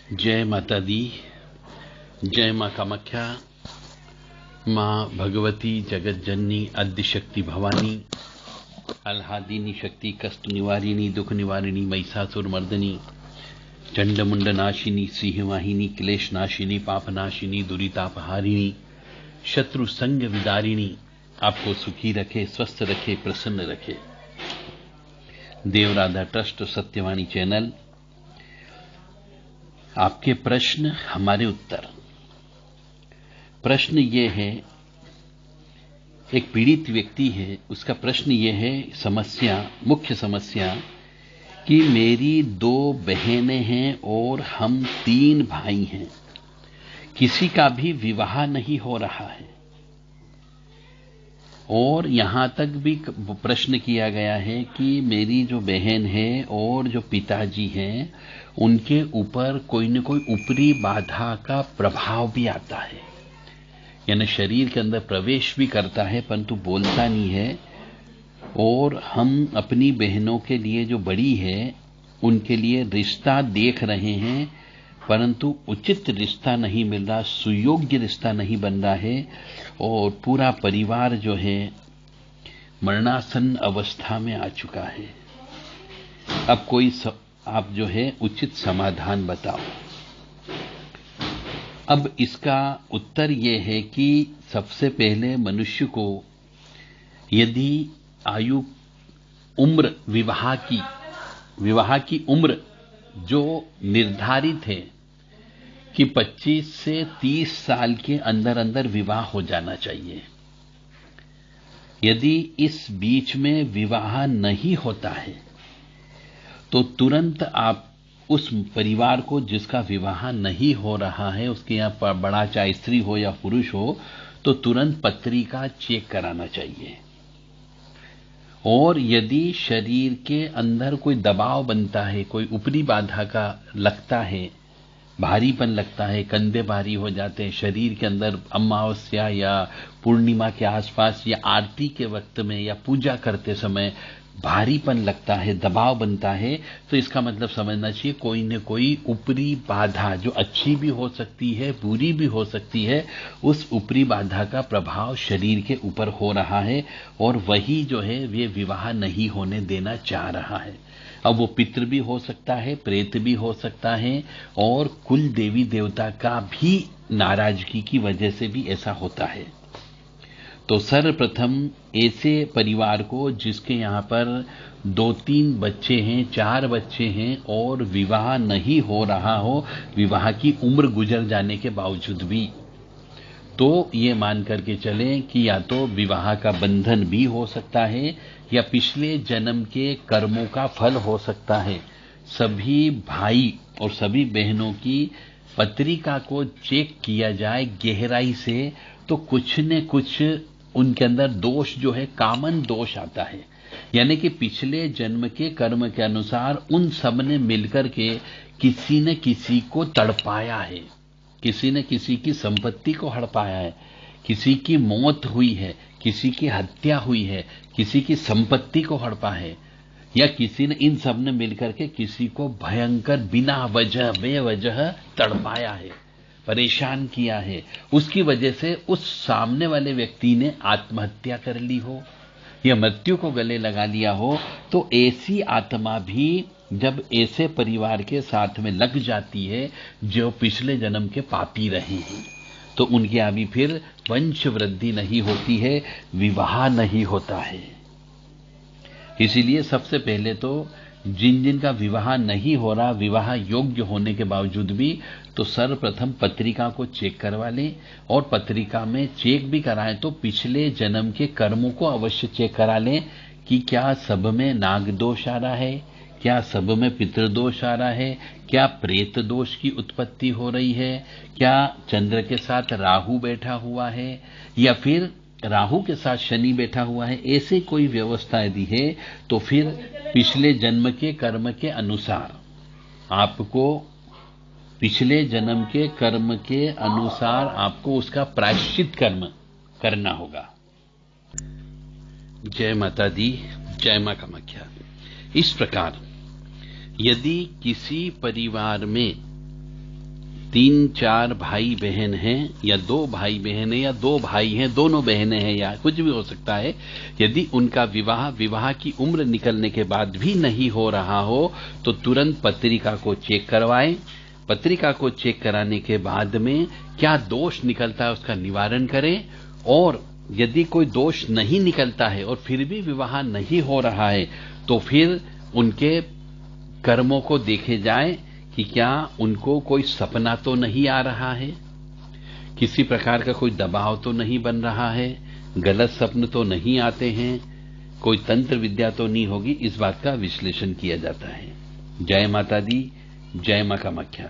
जय माता दी, जय माँ कामाख्या, माँ भगवती जगत जननी आद्यशक्ति भवानी, आह्लादिनी शक्ति, कष्ट निवारिणी, दुख निवारिणी, महिषासुर मर्दनी, चंड मुंड नाशिनी, सिंहवाहिनी, क्लेश नाशिनी, पाप नाशिनी, दुरितापहारिणी, शत्रु संग विदारिणी, आपको सुखी रखे, स्वस्थ रखे, प्रसन्न रखे। देव राधा ट्रस्ट सत्यवाणी चैनल, आपके प्रश्न हमारे उत्तर। प्रश्न ये है, एक पीड़ित व्यक्ति है, उसका प्रश्न ये है, समस्या, मुख्य समस्या कि मेरी 2 बहनें हैं और हम 3 भाई हैं, किसी का भी विवाह नहीं हो रहा है। और यहां तक भी प्रश्न किया गया है कि मेरी जो बहन है और जो पिताजी हैं, उनके ऊपर कोई न कोई ऊपरी बाधा का प्रभाव भी आता है, यानी शरीर के अंदर प्रवेश भी करता है परंतु बोलता नहीं है। और हम अपनी बहनों के लिए जो बड़ी है उनके लिए रिश्ता देख रहे हैं परंतु उचित रिश्ता नहीं मिल रहा, सुयोग्य रिश्ता नहीं बन रहा है और पूरा परिवार जो है मरणासन अवस्था में आ चुका है। अब कोई आप जो है उचित समाधान बताओ। अब इसका उत्तर यह है कि सबसे पहले मनुष्य को यदि आयु उम्र विवाह की उम्र जो निर्धारित है कि 25 से 30 साल के अंदर अंदर विवाह हो जाना चाहिए, यदि इस बीच में विवाह नहीं होता है तो तुरंत आप उस परिवार को जिसका विवाह नहीं हो रहा है, उसके यहां बड़ा चाहे स्त्री हो या पुरुष हो, तो तुरंत पत्रिका चेक कराना चाहिए। और यदि शरीर के अंदर कोई दबाव बनता है, कोई ऊपरी बाधा का लगता है, भारीपन लगता है, कंधे भारी हो जाते हैं, शरीर के अंदर अमावस्या या पूर्णिमा के आसपास या आरती के वक्त में या पूजा करते समय भारीपन लगता है, दबाव बनता है, तो इसका मतलब समझना चाहिए कोई न कोई ऊपरी बाधा, जो अच्छी भी हो सकती है बुरी भी हो सकती है, उस ऊपरी बाधा का प्रभाव शरीर के ऊपर हो रहा है और वही जो है वे विवाह नहीं होने देना चाह रहा है। अब वो पितृ भी हो सकता है, प्रेत भी हो सकता है और कुल देवी देवता का भी नाराजगी की वजह से भी ऐसा होता है। तो सर्वप्रथम ऐसे परिवार को जिसके यहां पर 2-3 बच्चे हैं, 4 बच्चे हैं और विवाह नहीं हो रहा हो, विवाह की उम्र गुजर जाने के बावजूद भी, तो ये मान करके चलें कि या तो विवाह का बंधन भी हो सकता है या पिछले जन्म के कर्मों का फल हो सकता है। सभी भाई और सभी बहनों की पत्रिका को चेक किया जाए गहराई से, तो कुछ न कुछ उनके अंदर दोष जो है कॉमन दोष आता है, यानी कि पिछले जन्म के कर्म के अनुसार उन सब ने मिलकर के किसी न किसी को तड़पाया है, किसी न किसी की संपत्ति को हड़पाया है, किसी की मौत हुई है, किसी की हत्या हुई है, किसी की संपत्ति को हड़पा है, या किसी ने, इन सब ने मिलकर के किसी को भयंकर बिना वजह बेवजह तड़पाया है, परेशान किया है। उसकी वजह से उस सामने वाले व्यक्ति ने आत्महत्या कर ली हो या मृत्यु को गले लगा लिया हो, तो ऐसी आत्मा भी जब ऐसे परिवार के साथ में लग जाती है जो पिछले जन्म के पापी रहे हैं, तो उनके अभी फिर वंश वृद्धि नहीं होती है, विवाह नहीं होता है। इसीलिए सबसे पहले तो जिन का विवाह नहीं हो रहा, विवाह योग्य होने के बावजूद भी, तो सर्वप्रथम पत्रिका को चेक करवा लें और पत्रिका में चेक भी कराएं तो पिछले जन्म के कर्मों को अवश्य चेक करा लें कि क्या सब में नाग दोष आ रहा है, क्या सब में पितृदोष आ रहा है, क्या प्रेत दोष की उत्पत्ति हो रही है, क्या चंद्र के साथ राहु बैठा हुआ है या फिर राहु के साथ शनि बैठा हुआ है। ऐसे कोई व्यवस्था यदि है तो फिर पिछले जन्म के कर्म के अनुसार आपको, पिछले जन्म के कर्म के अनुसार आपको उसका प्रायश्चित कर्म करना होगा। जय माता दी, जय मां कामाख्या। इस प्रकार यदि किसी परिवार में 3-4 भाई बहन हैं या 2 भाई बहन हैं या 2 भाई हैं, दोनों बहनें हैं या कुछ भी हो सकता है, यदि उनका विवाह की उम्र निकलने के बाद भी नहीं हो रहा हो तो तुरंत पत्रिका को चेक करवाएं। पत्रिका को चेक कराने के बाद में क्या दोष निकलता है उसका निवारण करें, और यदि कोई दोष नहीं निकलता है और फिर भी विवाह नहीं हो रहा है तो फिर उनके कर्मों को देखे जाए कि क्या उनको कोई सपना तो नहीं आ रहा है, किसी प्रकार का कोई दबाव तो नहीं बन रहा है, गलत स्वप्न तो नहीं आते हैं, कोई तंत्र विद्या तो नहीं होगी, इस बात का विश्लेषण किया जाता है। जय माता दी, जय मां कामाख्या।